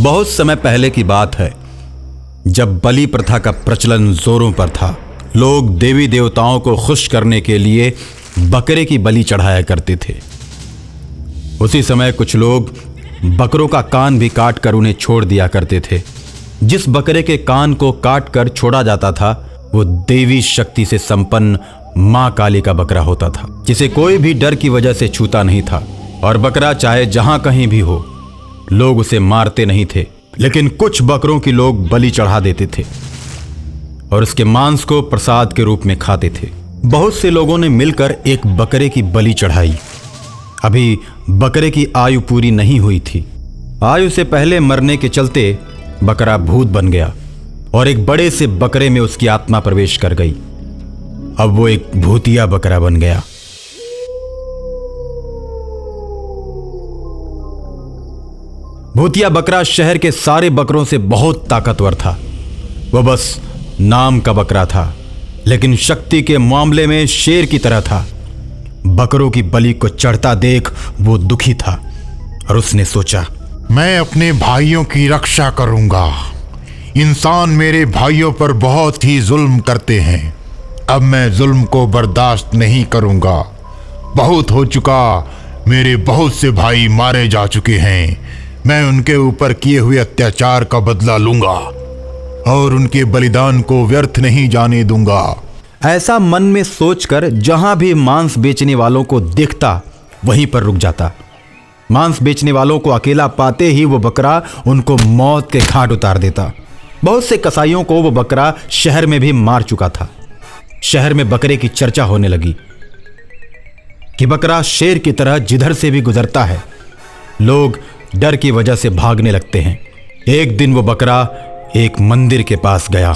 बहुत समय पहले की बात है, जब बलि प्रथा का प्रचलन जोरों पर था। लोग देवी देवताओं को खुश करने के लिए बकरे की बलि चढ़ाया करते थे। उसी समय कुछ लोग बकरों का कान भी काट कर उन्हें छोड़ दिया करते थे। जिस बकरे के कान को काट कर छोड़ा जाता था वो देवी शक्ति से संपन्न मां काली का बकरा होता था, जिसे कोई भी डर की वजह से छूता नहीं था। और बकरा चाहे जहां कहीं भी हो, लोग उसे मारते नहीं थे, लेकिन कुछ बकरों की लोग बलि चढ़ा देते थे और उसके मांस को प्रसाद के रूप में खाते थे। बहुत से लोगों ने मिलकर एक बकरे की बलि चढ़ाई। अभी बकरे की आयु पूरी नहीं हुई थी। आयु से पहले मरने के चलते बकरा भूत बन गया और एक बड़े से बकरे में उसकी आत्मा प्रवेश कर गई। अब वो एक भूतिया बकरा बन गया। भूतिया बकरा शहर के सारे बकरों से बहुत ताकतवर था। वह बस नाम का बकरा था, लेकिन शक्ति के मामले में शेर की तरह था। बकरों की बलि को चढ़ता देख वो दुखी था और उसने सोचा, मैं अपने भाइयों की रक्षा करूंगा। इंसान मेरे भाइयों पर बहुत ही जुल्म करते हैं। अब मैं जुल्म को बर्दाश्त नहीं करूंगा। बहुत हो चुका। मेरे बहुत से भाई मारे जा चुके हैं। मैं उनके ऊपर किए हुए अत्याचार का बदला लूंगा और उनके बलिदान को व्यर्थ नहीं जाने दूंगा। ऐसा मन में सोचकर जहां भी मांस बेचने वालों को देखता वहीं पर रुक जाता। मांस बेचने वालों को अकेला पाते ही वो बकरा उनको मौत के घाट उतार देता। बहुत से कसाईयों को वो बकरा शहर में भी मार चुका था। शहर में बकरे की चर्चा होने लगी कि बकरा शेर की तरह जिधर से भी गुजरता है। लोग डर की वजह से भागने लगते हैं। एक दिन वो बकरा एक मंदिर के पास गया।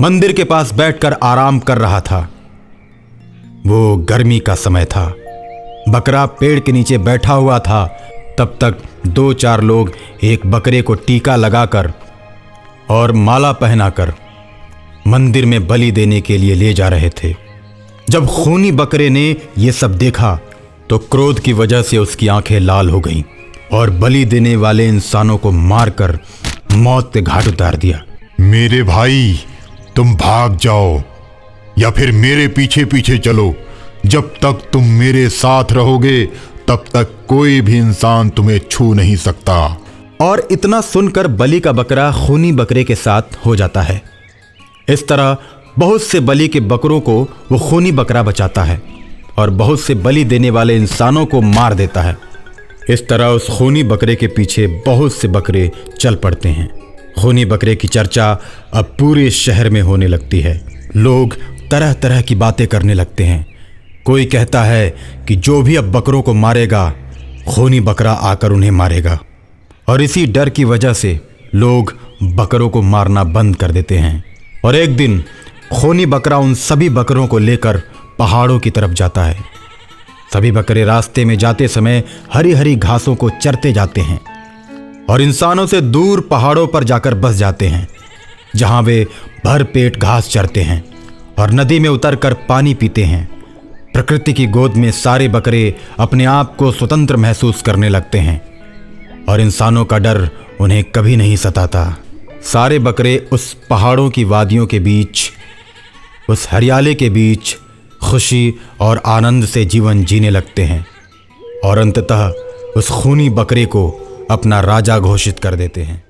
मंदिर के पास बैठकर आराम कर रहा था। वो गर्मी का समय था। बकरा पेड़ के नीचे बैठा हुआ था। तब तक 2-4 लोग एक बकरे को टीका लगाकर और माला पहनाकर मंदिर में बलि देने के लिए ले जा रहे थे। जब खूनी बकरे ने यह सब देखा तो क्रोध की वजह से उसकी आंखें लाल हो गईं और बलि देने वाले इंसानों को मारकर मौत के घाट उतार दिया। मेरे भाई, तुम भाग जाओ या फिर मेरे पीछे पीछे चलो। जब तक तुम मेरे साथ रहोगे तब तक कोई भी इंसान तुम्हें छू नहीं सकता। और इतना सुनकर बलि का बकरा खूनी बकरे के साथ हो जाता है। इस तरह बहुत से बलि के बकरों को वो खूनी बकरा बचाता है और बहुत से बलि देने वाले इंसानों को मार देता है। इस तरह उस खूनी बकरे के पीछे बहुत से बकरे चल पड़ते हैं। खूनी बकरे की चर्चा अब पूरे शहर में होने लगती है। लोग तरह तरह की बातें करने लगते हैं। कोई कहता है कि जो भी अब बकरों को मारेगा, खूनी बकरा आकर उन्हें मारेगा। और इसी डर की वजह से लोग बकरों को मारना बंद कर देते हैं। और एक दिन खूनी बकरा उन सभी बकरों को लेकर पहाड़ों की तरफ जाता है। सभी बकरे रास्ते में जाते समय हरी हरी घासों को चरते जाते हैं और इंसानों से दूर पहाड़ों पर जाकर बस जाते हैं, जहां वे भर पेट घास चरते हैं और नदी में उतरकर पानी पीते हैं। प्रकृति की गोद में सारे बकरे अपने आप को स्वतंत्र महसूस करने लगते हैं और इंसानों का डर उन्हें कभी नहीं सताता। सारे बकरे उस पहाड़ों की वादियों के बीच, उस हरियाली के बीच खुशी और आनंद से जीवन जीने लगते हैं और अंततः उस खूनी बकरे को अपना राजा घोषित कर देते हैं।